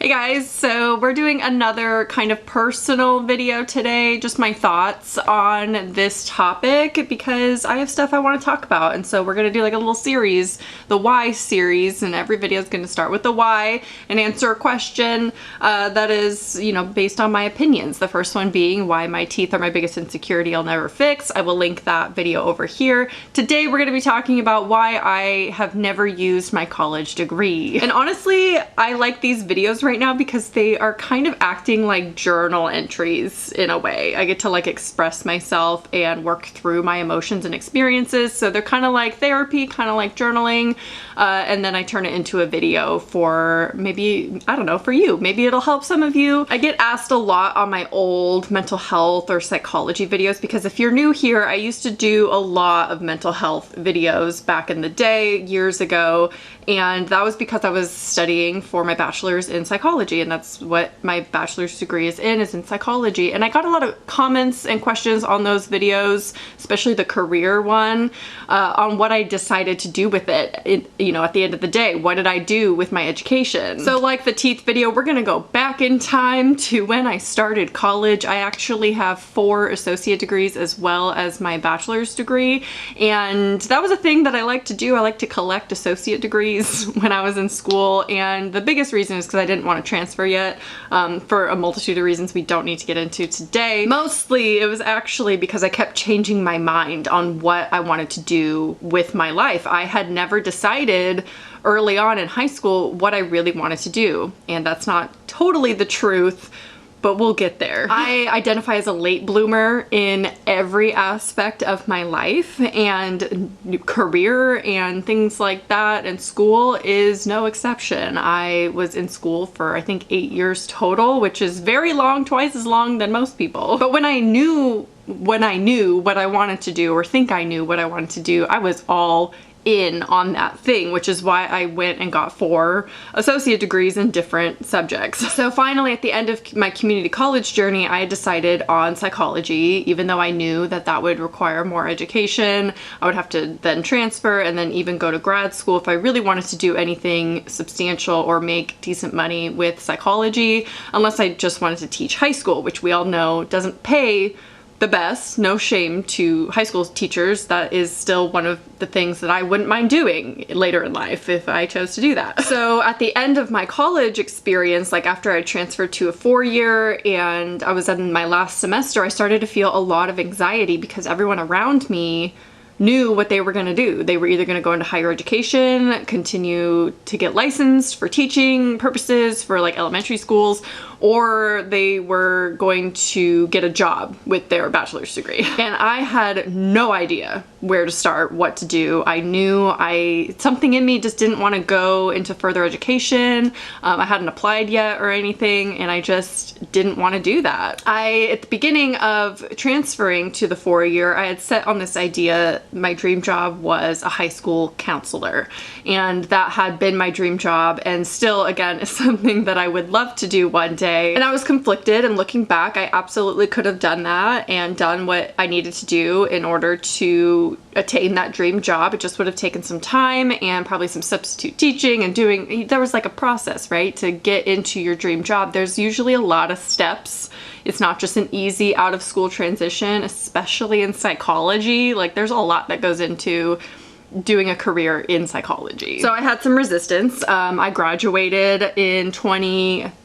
guys, so we're doing another kind of personal video today, just my thoughts on this topic because I have stuff I want to talk about, and so we're gonna do like a little series, the why series, and every video is going to start with the why and answer a question that is, you know, based on my opinions. The first one being why my teeth are my biggest insecurity I'll never fix. I will link that video over here. Today we're going to be talking about why I have never used my college degree. And honestly, I like these videos right now because they are kind of acting like journal entries in a way. I get to like express myself and work through my emotions and experiences. So they're kind of like therapy, kind of like journaling. And then I turn it into a video for maybe, I don't know, for you. Maybe it'll help some of you. I get asked a lot on my old mental health or psychology videos because if you're new here, I used to do a lot of mental health videos back in the day, years ago. And that was because I was studying for my bachelor's in psychology, and that's what my bachelor's degree is in psychology. And I got a lot of comments and questions on those videos, especially the career one, on what I decided to do with it. You know, at the end of the day, what did I do with my education? So like the teeth video, we're gonna go back in time to when I started college. I actually have 4 associate degrees as well as my bachelor's degree, and that was a thing that I like to do. I like to collect associate degrees when I was in school, and the biggest reason is because I didn't want to transfer yet, for a multitude of reasons we don't need to get into today. Mostly it was actually because I kept changing my mind on what I wanted to do with my life. I had never decided early on in high school what I really wanted to do, and that's not totally the truth, but we'll get there. I identify as a late bloomer in every aspect of my life, and career and things like that, and school is no exception. I was in school for I think 8 years total, which is very long, twice as long than most people. But when I knew what I wanted to do, or think I knew what I wanted to do, I was all in on that thing, which is why I went and got 4 associate degrees in different subjects. So finally, at the end of my community college journey, I decided on psychology, even though I knew that that would require more education. I would have to then transfer and then even go to grad school if I really wanted to do anything substantial or make decent money with psychology, unless I just wanted to teach high school, which we all know doesn't pay the best. No shame to high school teachers. That is still one of the things that I wouldn't mind doing later in life if I chose to do that. So at the end of my college experience, like after I transferred to a 4-year and I was in my last semester, I started to feel a lot of anxiety because everyone around me knew what they were going to do. They were either going to go into higher education, continue to get licensed for teaching purposes for like elementary schools, or they were going to get a job with their bachelor's degree. And I had no idea where to start, what to do. I knew something in me just didn't want to go into further education. I hadn't applied yet or anything, and I just didn't want to do that. At the beginning of transferring to the 4-year, I had set on this idea. My dream job was a high school counselor, and that had been my dream job, and still, again, is something that I would love to do one day. And I was conflicted, and looking back, I absolutely could have done that and done what I needed to do in order to attain that dream job. It just would have taken some time and probably some substitute teaching and there was like a process, right? To get into your dream job, there's usually a lot of steps. It's not just an easy out of school transition, especially in psychology. Like there's a lot that goes into doing a career in psychology. So I had some resistance. I graduated in 2016,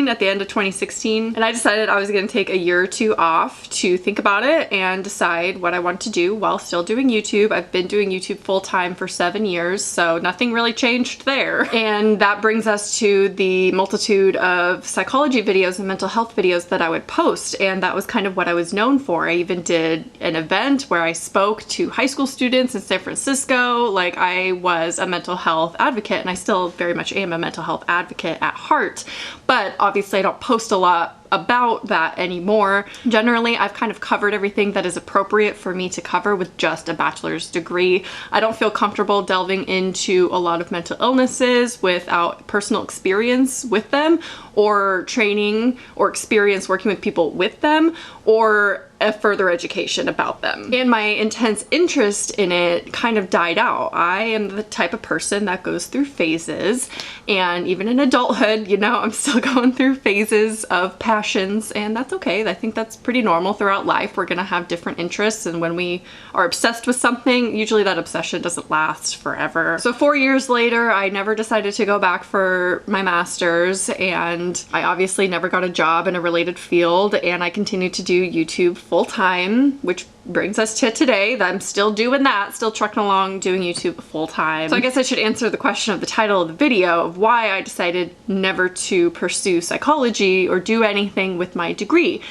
at the end of 2016, and I decided I was going to take a year or 2 off to think about it and decide what I want to do while still doing YouTube. I've been doing YouTube full-time for 7 years, so nothing really changed there. And that brings us to the multitude of psychology videos and mental health videos that I would post, and that was kind of what I was known for. I even did an event where I spoke to high school students in San Francisco. Like, I was a mental health advocate, and I still very much am a mental health advocate at heart. But obviously I don't post a lot about that anymore. Generally, I've kind of covered everything that is appropriate for me to cover with just a bachelor's degree. I don't feel comfortable delving into a lot of mental illnesses without personal experience with them, or training or experience working with people with them, or a further education about them. And my intense interest in it kind of died out. I am the type of person that goes through phases, and even in adulthood, you know, I'm still going through phases of passions, and that's okay. I think that's pretty normal throughout life. We're gonna have different interests, and when we are obsessed with something, usually that obsession doesn't last forever. So 4 years later, I never decided to go back for my master's, and I obviously never got a job in a related field, and I continued to do YouTube full-time, which brings us to today, that I'm still doing that, still trucking along doing YouTube full-time. So I guess I should answer the question of the title of the video of why I decided never to pursue psychology or do anything with my degree.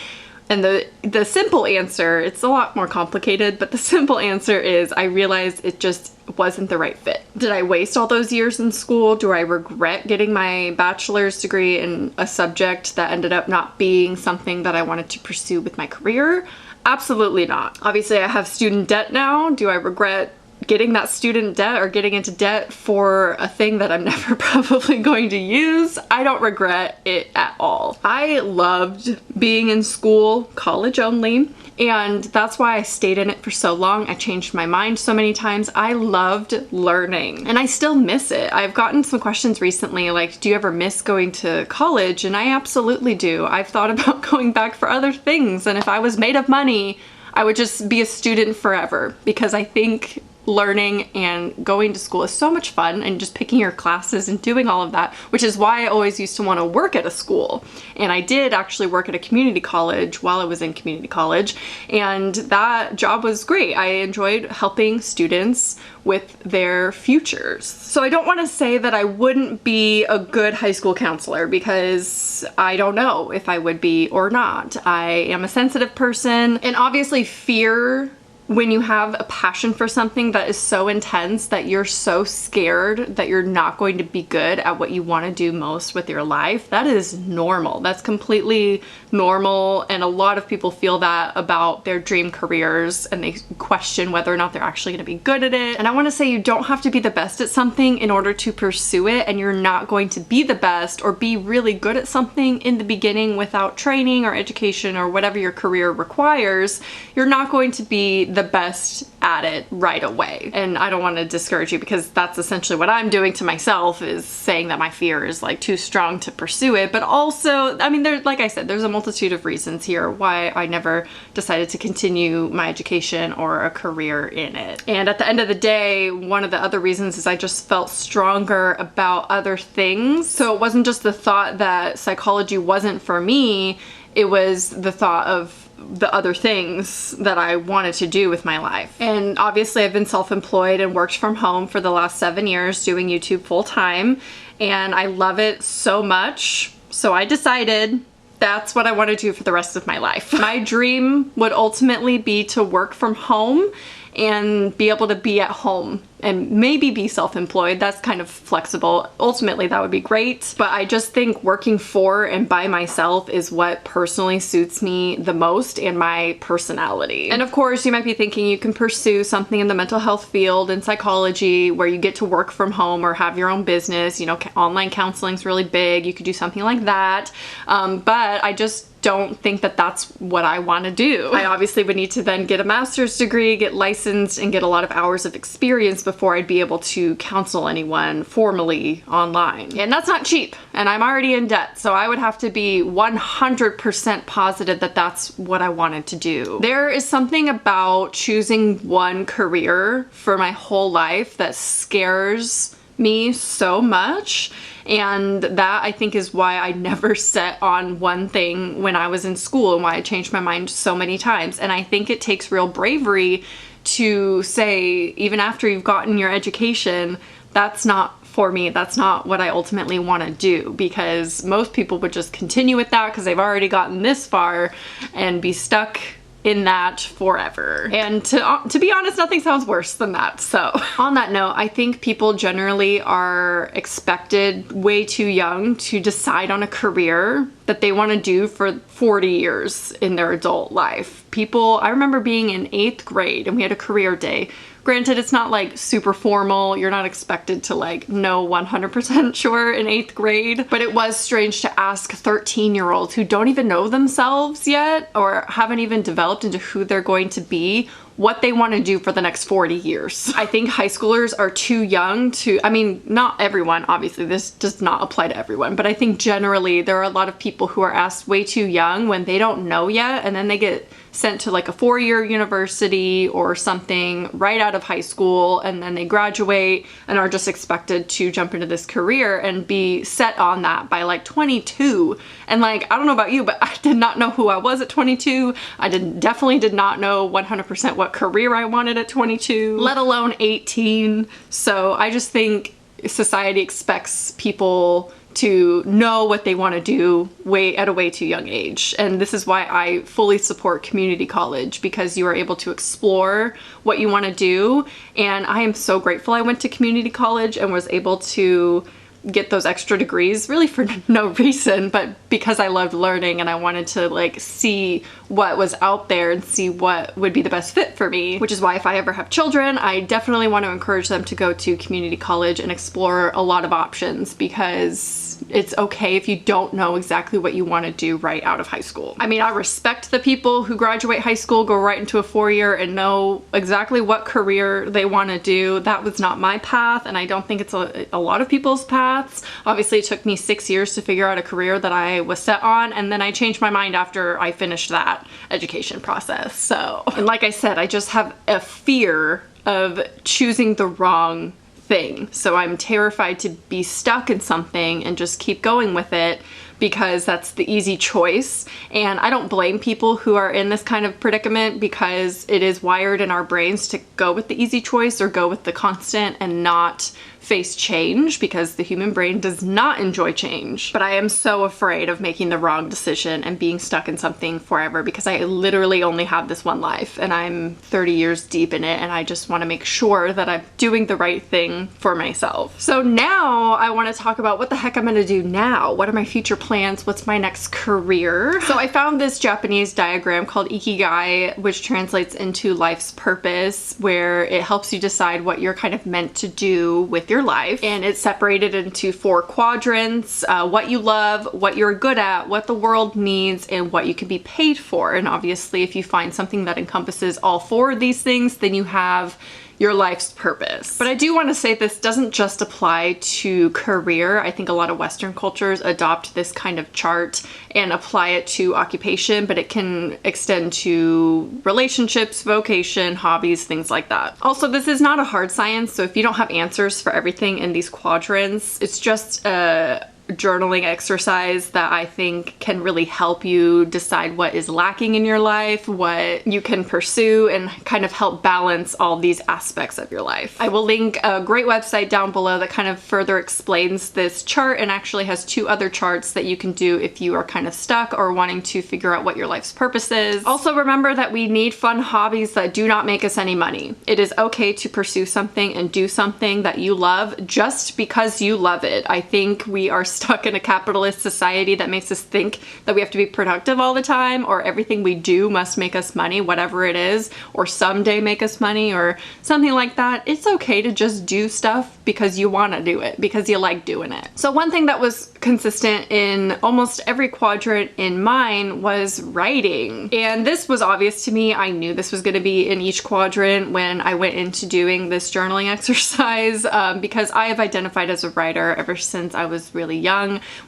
And the simple answer, it's a lot more complicated, but the simple answer is I realized it just wasn't the right fit. Did I waste all those years in school? Do I regret getting my bachelor's degree in a subject that ended up not being something that I wanted to pursue with my career? Absolutely not. Obviously, I have student debt now. Do I regret getting that student debt or getting into debt for a thing that I'm never probably going to use? I don't regret it at all. I loved being in school, college only, and that's why I stayed in it for so long. I changed my mind so many times. I loved learning, and I still miss it. I've gotten some questions recently like, do you ever miss going to college? And I absolutely do. I've thought about going back for other things, and if I was made of money, I would just be a student forever, because I think learning and going to school is so much fun, and just picking your classes and doing all of that, which is why I always used to want to work at a school. And I did actually work at a community college while I was in community college, and that job was great. I enjoyed helping students with their futures. So I don't want to say that I wouldn't be a good high school counselor, because I don't know if I would be or not. I am a sensitive person, and obviously fear, when you have a passion for something that is so intense that you're so scared that you're not going to be good at what you want to do most with your life, that is normal. That's completely normal, and a lot of people feel that about their dream careers, and they question whether or not they're actually going to be good at it. And I want to say you don't have to be the best at something in order to pursue it, and you're not going to be the best or be really good at something in the beginning without training or education or whatever your career requires. You're not going to be the best at it right away. And I don't want to discourage you, because that's essentially what I'm doing to myself, is saying that my fear is like too strong to pursue it. But also, I mean, there's, like I said, there's a multitude of reasons here why I never decided to continue my education or a career in it. And at the end of the day, one of the other reasons is I just felt stronger about other things. So it wasn't just the thought that psychology wasn't for me, it was the thought of the other things that I wanted to do with my life. And obviously I've been self-employed and worked from home for the last 7 years doing YouTube full-time, and I love it so much. So I decided that's what I want to do for the rest of my life. My dream would ultimately be to work from home and be able to be at home and maybe be self-employed. That's kind of flexible. Ultimately, that would be great. But I just think working for and by myself is what personally suits me the most and my personality. And of course, you might be thinking you can pursue something in the mental health field and psychology where you get to work from home or have your own business. You know, online counseling is really big. You could do something like that. But I just don't think that that's what I want to do. I obviously would need to then get a master's degree, get licensed, and get a lot of hours of experience before I'd be able to counsel anyone formally online. And that's not cheap, and I'm already in debt, so I would have to be 100% positive that that's what I wanted to do. There is something about choosing one career for my whole life that scares me so much, and that I think is why I never set on one thing when I was in school, and why I changed my mind so many times. And I think it takes real bravery to say, even after you've gotten your education, that's not for me, that's not what I ultimately want to do, because most people would just continue with that because they've already gotten this far and be stuck in that forever. And to be honest, nothing sounds worse than that. So on that note, I think people generally are expected way too young to decide on a career that they want to do for 40 years in their adult life. I remember being in 8th grade and we had a career day. Granted, it's not like super formal. You're not expected to like know 100% sure in 8th grade, but it was strange to ask 13-year-olds who don't even know themselves yet or haven't even developed into who they're going to be what they want to do for the next 40 years. I think high schoolers are too young to, I mean, not everyone, obviously this does not apply to everyone, but I think generally there are a lot of people who are asked way too young when they don't know yet, and then they get sent to like a 4-year university or something right out of high school, and then they graduate and are just expected to jump into this career and be set on that by like 22. And like, I don't know about you, but I did not know who I was at 22. I definitely did not know 100% what career I wanted at 22, let alone 18. So I just think society expects people to know what they want to do at a way too young age. And this is why I fully support community college, because you are able to explore what you want to do. And I am so grateful I went to community college and was able to get those extra degrees really for no reason, but because I loved learning and I wanted to like see what was out there and see what would be the best fit for me, which is why if I ever have children, I definitely want to encourage them to go to community college and explore a lot of options, because it's okay if you don't know exactly what you want to do right out of high school. I mean, I respect the people who graduate high school, go right into a 4-year and know exactly what career they want to do. That was not my path, and I don't think it's a lot of people's paths. Obviously, it took me 6 years to figure out a career that I was set on, and then I changed my mind after I finished that education process. So, and like I said, I just have a fear of choosing the wrong thing. So I'm terrified to be stuck in something and just keep going with it, because that's the easy choice. And I don't blame people who are in this kind of predicament, because it is wired in our brains to go with the easy choice or go with the constant and not face change, because the human brain does not enjoy change. But I am so afraid of making the wrong decision and being stuck in something forever, because I literally only have this one life and I'm 30 years deep in it, and I just want to make sure that I'm doing the right thing for myself. So now I want to talk about what the heck I'm going to do now. What are my future plans? What's my next career? So I found this Japanese diagram called Ikigai, which translates into life's purpose, where it helps you decide what you're kind of meant to do with your life. And it's separated into 4 quadrants: what you love, what you're good at, what the world needs, and what you can be paid for. And obviously, if you find something that encompasses all 4 of these things, then you have your life's purpose. But I do want to say this doesn't just apply to career. I think a lot of Western cultures adopt this kind of chart and apply it to occupation, but it can extend to relationships, vocation, hobbies, things like that. Also, this is not a hard science, so if you don't have answers for everything in these quadrants, it's just a journaling exercise that I think can really help you decide what is lacking in your life, what you can pursue, and kind of help balance all these aspects of your life. I will link a great website down below that kind of further explains this chart, and actually has 2 other charts that you can do if you are kind of stuck or wanting to figure out what your life's purpose is. Also, remember that we need fun hobbies that do not make us any money. It is okay to pursue something and do something that you love just because you love it. I think we are stuck in a capitalist society that makes us think that we have to be productive all the time, or everything we do must make us money, whatever it is, or someday make us money or something like that. It's okay to just do stuff because you want to do it, because you like doing it. So one thing that was consistent in almost every quadrant in mine was writing. And this was obvious to me. I knew this was going to be in each quadrant when I went into doing this journaling exercise, because I have identified as a writer ever since I was really young.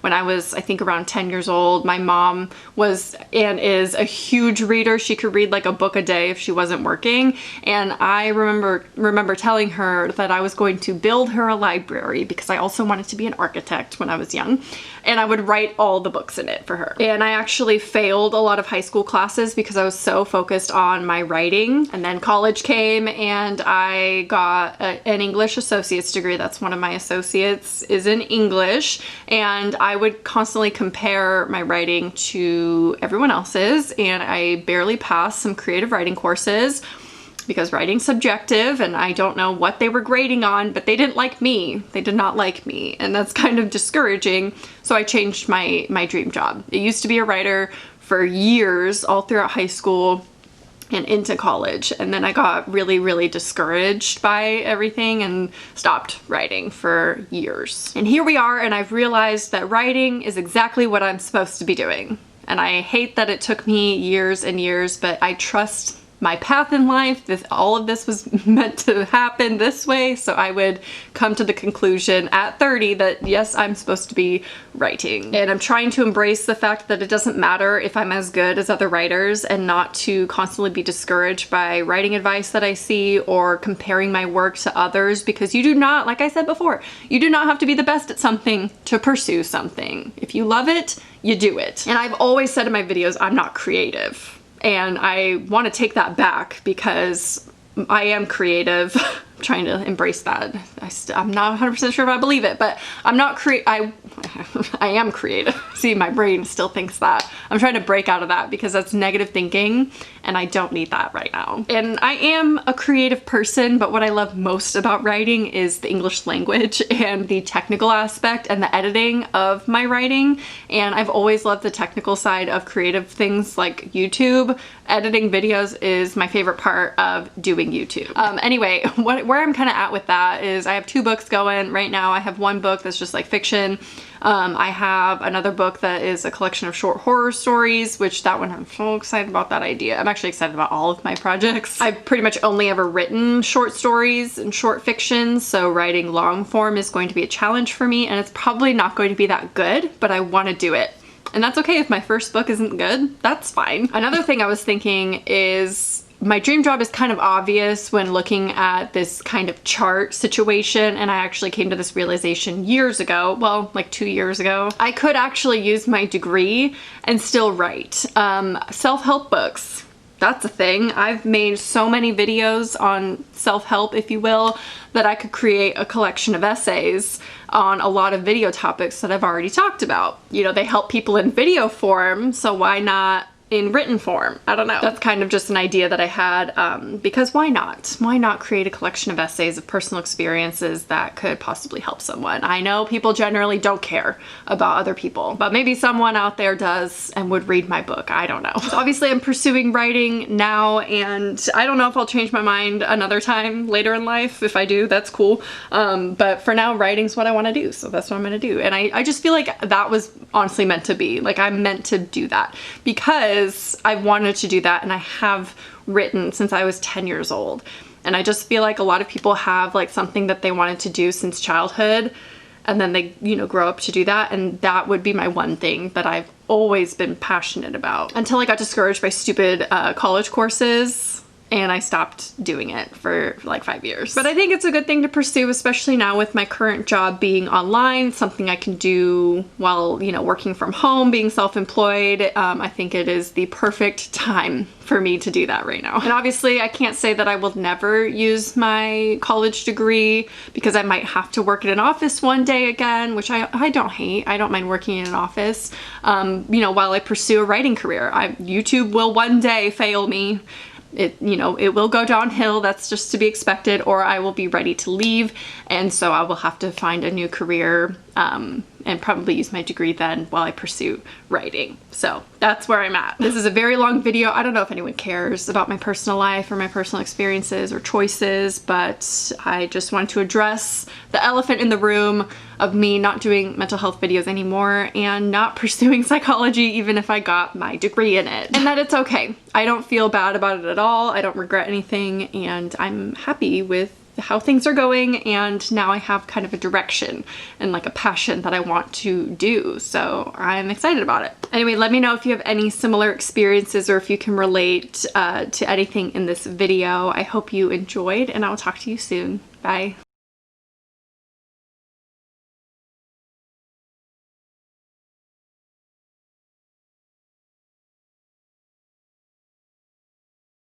When I was, I think, around 10 years old, my mom was and is a huge reader. She could read like a book a day if she wasn't working. And I remember telling her that I was going to build her a library, because I also wanted to be an architect when I was young, and I would write all the books in it for her. And I actually failed a lot of high school classes because I was so focused on my writing. And then college came and I got an English associate's degree. That's one of my associates is in English. And I would constantly compare my writing to everyone else's, and I barely passed some creative writing courses. because writing's subjective and I don't know what they were grading on, but they didn't like me. They did not like me, and that's kind of discouraging. So I changed my dream job. It used to be a writer for years, all throughout high school and into college, and then I got really discouraged by everything and stopped writing for years. And here we are, and I've realized that writing is exactly what I'm supposed to be doing. And I hate that it took me years and years, but I trust my path in life. All of this was meant to happen this way, so I would come to the conclusion at 30 that yes, I'm supposed to be writing. And I'm trying to embrace the fact that it doesn't matter if I'm as good as other writers, and not to constantly be discouraged by writing advice that I see or comparing my work to others, because you do not, like I said before, you do not have to be the best at something to pursue something. If you love it, you do it. And I've always said in my videos, I'm not creative. And I want to take that back because I am creative. I'm trying to embrace that. I'm not 100% sure if I believe it, but I'm not I am creative. See, my brain still thinks that. I'm trying to break out of that because that's negative thinking, and I don't need that right now. And I am a creative person, but what I love most about writing is the English language and the technical aspect and the editing of my writing. And I've always loved the technical side of creative things like YouTube. Editing videos is my favorite part of doing YouTube. Anyway, where I'm kind of at with that is I have 2 books going right now. I have one book that's just like fiction. I have another book that is a collection of short horror stories, which that one I'm so excited about that idea. I'm actually excited about all of my projects. I've pretty much only ever written short stories and short fiction, so writing long form is going to be a challenge for me, and it's probably not going to be that good, but I want to do it. And that's okay if my first book isn't good. That's fine. Another thing I was thinking is my dream job is kind of obvious when looking at this kind of chart situation, and I actually came to this realization years ago, well, like 2 years ago. I could actually use my degree and still write. Self-help books. That's a thing. I've made so many videos on self-help, if you will, that I could create a collection of essays on a lot of video topics that I've already talked about. You know, they help people in video form, so why not in written form? I don't know. That's kind of just an idea that I had, because why not? Why not create a collection of essays of personal experiences that could possibly help someone? I know people generally don't care about other people, but maybe someone out there does and would read my book. I don't know. So obviously I'm pursuing writing now, and I don't know if I'll change my mind another time later in life. If I do, that's cool. But for now, writing's what I want to do, so that's what I'm gonna do. And I just feel like that was honestly meant to be. Like, I'm meant to do that because I wanted to do that, and I have written since I was 10 years old. And I just feel like a lot of people have like something that they wanted to do since childhood, and then they, you know, grow up to do that, and that would be my one thing that I've always been passionate about until I got discouraged by stupid college courses. And I stopped doing it for like 5 years. But I think it's a good thing to pursue, especially now with my current job being online, something I can do while, you know, working from home, being self-employed. I think it is the perfect time for me to do that right now. And obviously I can't say that I will never use my college degree, because I might have to work in an office one day again, which I don't hate. I don't mind working in an office, you know, while I pursue a writing career. YouTube will one day fail me. You know, it will go downhill. That's just to be expected, or I will be ready to leave, and so I will have to find a new career and probably use my degree then while I pursue writing. So that's where I'm at. This is a very long video. I don't know if anyone cares about my personal life or my personal experiences or choices, but I just wanted to address the elephant in the room of me not doing mental health videos anymore and not pursuing psychology even if I got my degree in it. And that it's okay. I don't feel bad about it at all. I don't regret anything, and I'm happy with how things are going, and now I have kind of a direction and like a passion that I want to do, so I'm excited about it. Anyway, let me know if you have any similar experiences or if you can relate to anything in this video. I hope you enjoyed, and I'll talk to you soon. Bye.